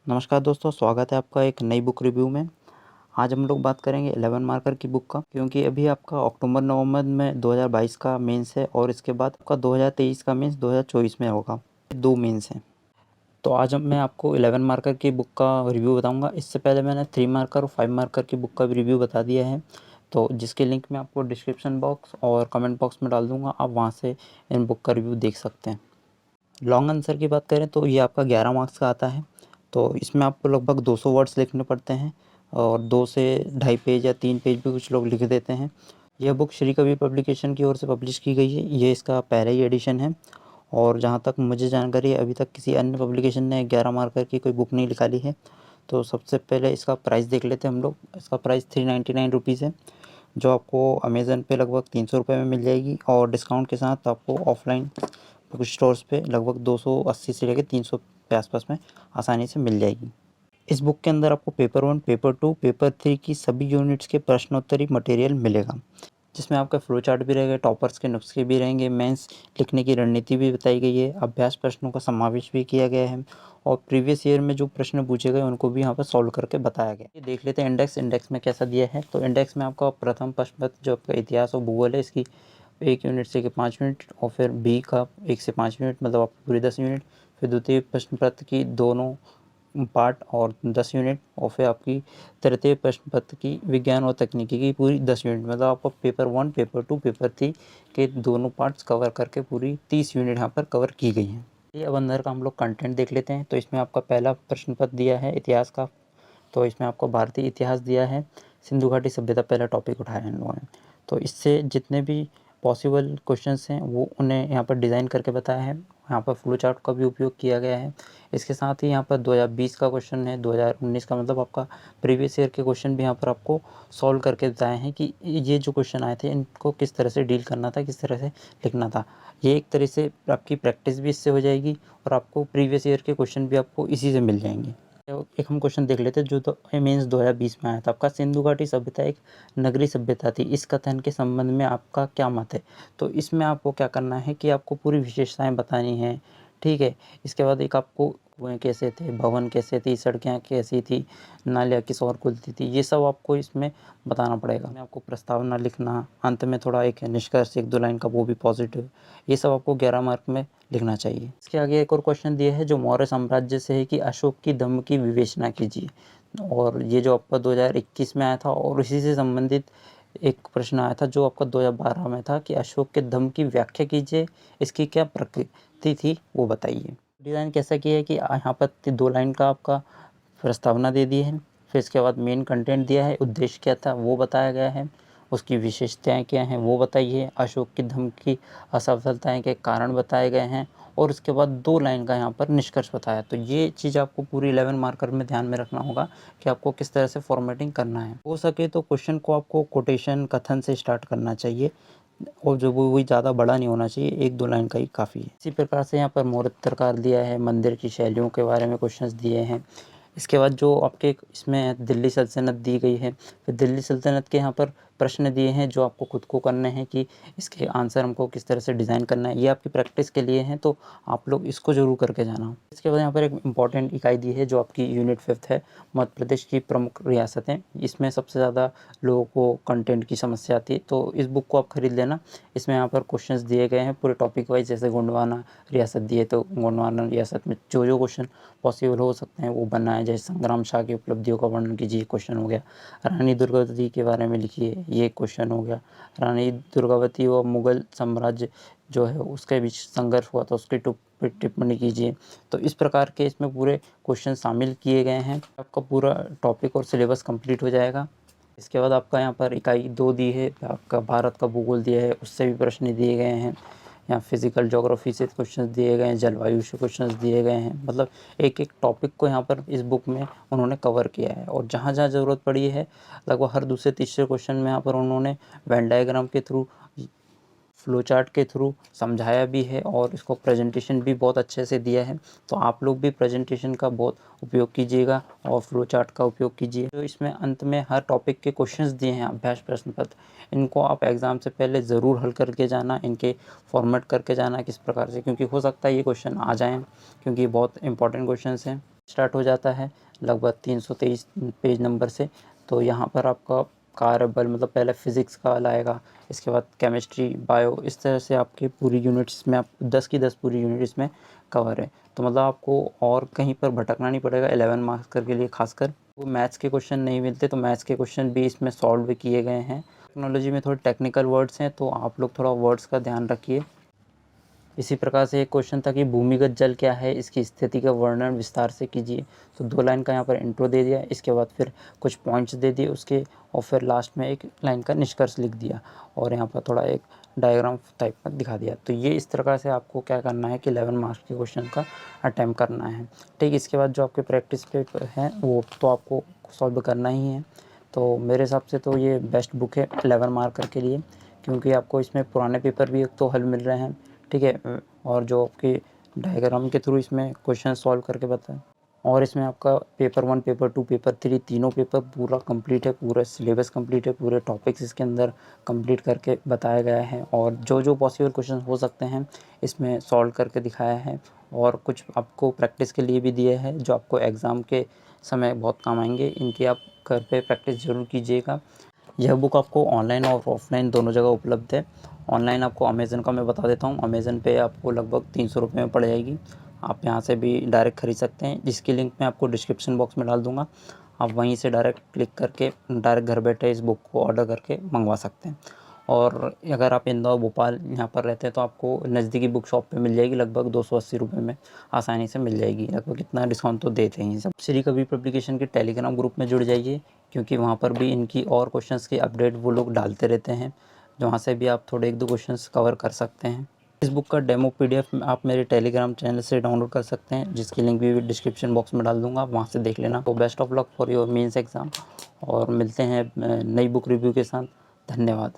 नमस्कार दोस्तों, स्वागत है आपका एक नई बुक रिव्यू में। आज हम लोग बात करेंगे 11 मार्कर की बुक का, क्योंकि अभी आपका अक्टूबर-नवंबर में 2022 का मेंस है और इसके बाद आपका 2023 का मेंस 2024 में होगा। 2 मेंस हैं। तो आज मैं आपको 11 मार्कर की बुक का रिव्यू बताऊंगा। इससे पहले मैंने 3 मार्कर और 5 मार्कर की बुक का भी रिव्यू बता दिया है, तो जिसके लिंक मैं आपको डिस्क्रिप्शन बॉक्स और कमेंट बॉक्स में डाल दूँगा। आप वहाँ से इन बुक का रिव्यू देख सकते हैं। लॉन्ग आंसर की बात करें तो ये आपका 11 मार्क्स का आता है। तो इसमें आपको लगभग 200 वर्ड्स लिखने पड़ते हैं और 2 से ढाई पेज या 3 पेज भी कुछ लोग लिख देते हैं। यह बुक श्री कवि पब्लिकेशन की ओर से पब्लिश की गई है। ये इसका पहला ही एडिशन है और जहाँ तक मुझे जानकारी है अभी तक किसी अन्य पब्लिकेशन ने 11 मार्कर की कोई बुक नहीं निकाली है। तो सबसे पहले इसका प्राइस देख लेते हैं हम लोग। इसका प्राइस 399 रुपीज़ है, जो आपको अमेज़न पे लगभग 300 रुपये में मिल जाएगी और डिस्काउंट के साथ आपको ऑफलाइन बुक स्टोर्स पे लगभग 280 से लेकर 300 के आसपास में आसानी से मिल जाएगी। इस बुक के अंदर आपको पेपर 1, पेपर 2, पेपर 3 की सभी यूनिट्स के प्रश्नोत्तरी मटेरियल मिलेगा, जिसमें आपका फ्लो चार्ट भी रहेगा, टॉपर्स के नुस्खे भी रहेंगे, मेंस लिखने की रणनीति भी बताई गई है, अभ्यास प्रश्नों का समावेश भी किया गया है और प्रीवियस ईयर में जो प्रश्न पूछे गए उनको भी यहाँ पर सॉल्व करके बताया गया। ये देख लेते हैं इंडेक्स में कैसा दिया है। तो इंडेक्स में आपका प्रथम प्रश्न पत्र जो आपका इतिहास और भूगोल है, इसकी 1 यूनिट से 5 यूनिट और फिर बी का 1 से 5 यूनिट, मतलब आपकी पूरी 10 यूनिट। फिर द्वितीय प्रश्न पत्र की दोनों पार्ट और 10 यूनिट और फिर आपकी तृतीय प्रश्न पत्र की विज्ञान और तकनीकी की पूरी 10 यूनिट, मतलब आपको पेपर 1, पेपर 2, पेपर 3 के दोनों पार्ट्स कवर करके पूरी 30 यूनिट यहाँ पर कवर की गई हैं। ये अब अंदर का हम लोग कंटेंट देख लेते हैं। तो इसमें आपका पहला प्रश्न पत्र दिया है इतिहास का। तो इसमें आपको भारतीय इतिहास दिया है, सिंधु घाटी सभ्यता पहला टॉपिक उठाया है इन लोगों ने। तो इससे जितने भी पॉसिबल क्वेश्चंस हैं वो उन्हें यहाँ पर डिज़ाइन करके बताया है। यहाँ पर फ्लो चार्ट का भी उपयोग किया गया है। इसके साथ ही यहाँ पर 2020 का क्वेश्चन है, 2019 का, मतलब आपका प्रीवियस ईयर के क्वेश्चन भी यहाँ पर आपको सॉल्व करके बताए हैं कि ये जो क्वेश्चन आए थे इनको किस तरह से डील करना था, किस तरह से लिखना था। ये एक तरह से आपकी प्रैक्टिस भी इससे हो जाएगी और आपको प्रीवियस ईयर के क्वेश्चन भी आपको इसी से मिल जाएंगे। एक हम क्वेश्चन देख लेते हैं जो तो मीन्स 2020 में आया था। आपका सिंधु घाटी सभ्यता एक नगरीय सभ्यता थी, इस कथन के संबंध में आपका क्या मत है। तो इसमें आपको क्या करना है कि आपको पूरी विशेषताएं बतानी है, ठीक है। इसके बाद एक आपको कुएं कैसे थे, भवन कैसे थी, सड़कें कैसी थी, नालियाँ किस ओर खुलती थी, ये सब आपको इसमें बताना पड़ेगा। मैं आपको प्रस्तावना लिखना, अंत में थोड़ा एक निष्कर्ष 1-2 लाइन का, वो भी पॉजिटिव, ये सब आपको 11 मार्क में लिखना चाहिए। इसके आगे एक और क्वेश्चन दिया है जो मौर्य साम्राज्य से है कि अशोक की धम्म की विवेचना कीजिए। और ये जो आपका 2021 में आया था और इसी से संबंधित एक प्रश्न आया था जो आपका 2012 में था कि अशोक के धम्म की व्याख्या कीजिए, इसकी क्या प्रकृति थी वो बताइए। डिज़ाइन कैसा किया है कि यहाँ पर 2 लाइन का आपका प्रस्तावना दे दी है, फिर इसके बाद मेन कंटेंट दिया है, उद्देश्य क्या था वो बताया गया है, उसकी विशेषताएं क्या हैं वो बताइए, अशोक की धम्म की असफलताएं के कारण बताए गए हैं और उसके बाद 2 लाइन का यहाँ पर निष्कर्ष बताया। तो ये चीज़ आपको पूरी 11 मार्कर में ध्यान में रखना होगा कि आपको किस तरह से फॉर्मेटिंग करना है। हो सके तो क्वेश्चन को आपको कोटेशन कथन से स्टार्ट करना चाहिए और जो वो वही ज़्यादा बड़ा नहीं होना चाहिए, 1-2 लाइन का ही काफ़ी है। इसी प्रकार से यहाँ पर मौर्योत्तरकाल दिया है, मंदिर की शैलियों के बारे में क्वेश्चंस दिए हैं। इसके बाद जो आपके इसमें दिल्ली सल्तनत दी गई है, फिर दिल्ली सल्तनत के यहाँ पर प्रश्न दिए हैं जो आपको खुद को करने हैं कि इसके आंसर हमको किस तरह से डिज़ाइन करना है। ये आपकी प्रैक्टिस के लिए हैं, तो आप लोग इसको ज़रूर करके जाना। इसके बाद यहाँ पर एक इम्पॉर्टेंट इकाई दी है जो आपकी यूनिट 5 है, मध्य प्रदेश की प्रमुख रियासतें। इसमें सबसे ज़्यादा लोगों को कंटेंट की समस्या आती है, तो इस बुक को आप खरीद लेना। इसमें यहाँ पर क्वेश्चंस दिए गए हैं पूरे टॉपिक वाइज, जैसे गोंडवाना रियासत दी है तो गोंडवाना रियासत में जो जो क्वेश्चन पॉसिबल हो सकते हैं वो बनना है। जैसे संग्राम शाह की उपलब्धियों का वर्णन कीजिए, क्वेश्चन हो गया। रानी दुर्गावती के बारे में लिखिए, ये क्वेश्चन हो गया। रानी दुर्गावती और मुगल साम्राज्य जो है उसके बीच संघर्ष हुआ था, उसकी टिप्पणी कीजिए। तो इस प्रकार के इसमें पूरे क्वेश्चन शामिल किए गए हैं। आपका पूरा टॉपिक और सिलेबस कंप्लीट हो जाएगा। इसके बाद आपका यहाँ पर इकाई 2 दी है, आपका भारत का भूगोल दिया है, उससे भी प्रश्न दिए गए हैं। यहाँ फिजिकल ज्योग्राफी से क्वेश्चंस दिए गए हैं, जलवायु से क्वेश्चंस दिए गए हैं। मतलब एक एक टॉपिक को यहाँ पर इस बुक में उन्होंने कवर किया है और जहाँ जहाँ ज़रूरत पड़ी है लगभग हर दूसरे तीसरे क्वेश्चन में यहाँ पर उन्होंने वेन डायग्राम के थ्रू, फ्लो चार्ट के थ्रू समझाया भी है और इसको प्रेजेंटेशन भी बहुत अच्छे से दिया है। तो आप लोग भी प्रेजेंटेशन का बहुत उपयोग कीजिएगा और फ्लो चार्ट का उपयोग कीजिए। तो इसमें अंत में हर टॉपिक के क्वेश्चंस दिए हैं, अभ्यास प्रश्न पत्र, इनको आप एग्ज़ाम से पहले ज़रूर हल करके जाना, इनके फॉर्मेट करके जाना किस प्रकार से, क्योंकि हो सकता है ये क्वेश्चन आ जाएँ, क्योंकि बहुत इंपॉर्टेंट क्वेश्चंस हैं। स्टार्ट हो जाता है लगभग 323 पेज नंबर से। तो यहाँ पर आपका कार्य बल मतलब पहले फिज़िक्स का लाएगा, इसके बाद केमिस्ट्री, बायो, इस तरह से आपकी पूरी यूनिट्स में आप 10 की 10 पूरी यूनिट इसमें कवर है। तो मतलब आपको और कहीं पर भटकना नहीं पड़ेगा 11 मार्क्स के लिए। खासकर वो मैथ्स के क्वेश्चन नहीं मिलते तो मैथ्स के क्वेश्चन भी इसमें सॉल्व भी किए गए हैं। टेक्नोलॉजी में थोड़े टेक्निकल वर्ड्स हैं तो आप लोग थोड़ा वर्ड्स का ध्यान रखिए। इसी प्रकार से एक क्वेश्चन था कि भूमिगत जल क्या है, इसकी स्थिति का वर्णन विस्तार से कीजिए। तो 2 लाइन का यहाँ पर इंट्रो दे दिया, इसके बाद फिर कुछ पॉइंट्स दे दिए उसके, और फिर लास्ट में 1 लाइन का निष्कर्ष लिख दिया और यहाँ पर थोड़ा एक डायग्राम टाइप का दिखा दिया। तो ये इस प्रकार से आपको क्या करना है कि 11 मार्क्स के क्वेश्चन का अटैम्प्ट करना है। ठीक, इसके बाद जो आपके प्रैक्टिस पेपर हैं वो तो आपको सॉल्व करना ही है। तो मेरे हिसाब से तो ये बेस्ट बुक है 11 मार्कर के लिए, क्योंकि आपको इसमें पुराने पेपर भी एक तो हल मिल रहे हैं, ठीक है, और जो आपके डायग्राम के थ्रू इसमें क्वेश्चन सॉल्व करके बताएं। और इसमें आपका पेपर 1, पेपर 2, पेपर 3 तीनों पेपर पूरा कंप्लीट है, पूरा सिलेबस कंप्लीट है, पूरे टॉपिक्स इसके अंदर कंप्लीट करके बताया गया है और जो जो पॉसिबल क्वेश्चन हो सकते हैं इसमें सॉल्व करके दिखाया है। और कुछ आपको प्रैक्टिस के लिए भी दिए हैं जो आपको एग्ज़ाम के समय बहुत काम आएंगे। इनकी आप घर पे प्रैक्टिस ज़रूर कीजिएगा। यह बुक आपको ऑनलाइन और ऑफलाइन दोनों जगह उपलब्ध है। ऑनलाइन आपको अमेज़न का मैं बता देता हूँ, अमेज़न पे आपको लगभग 300 रुपये में पड़ जाएगी। आप यहाँ से भी डायरेक्ट ख़रीद सकते हैं, जिसकी लिंक मैं आपको डिस्क्रिप्शन बॉक्स में डाल दूँगा। आप वहीं से डायरेक्ट क्लिक करके डायरेक्ट घर बैठे इस बुक को ऑर्डर करके मंगवा सकते हैं। और अगर आप इंदौर, भोपाल यहाँ पर रहते हैं तो आपको नज़दीकी बुक शॉप पे मिल जाएगी, लगभग 280 रुपये में आसानी से मिल जाएगी। लगभग इतना डिस्काउंट तो देते हैं सब। श्री कबीर पब्लिकेशन के टेलीग्राम ग्रुप में जुड़ जाइए, क्योंकि वहाँ पर भी इनकी और क्वेश्चंस की अपडेट वो लोग डालते रहते हैं, जहाँ से भी आप थोड़े 1-2 क्वेश्चंस कवर कर सकते हैं। इस बुक का डेमो PDF आप मेरे टेलीग्राम चैनल से डाउनलोड कर सकते हैं, जिसकी लिंक भी डिस्क्रिप्शन बॉक्स में डाल दूँगा, आप वहाँ से देख लेना। तो best of luck for your mains exam, और मिलते हैं नई बुक रिव्यू के साथ। धन्यवाद।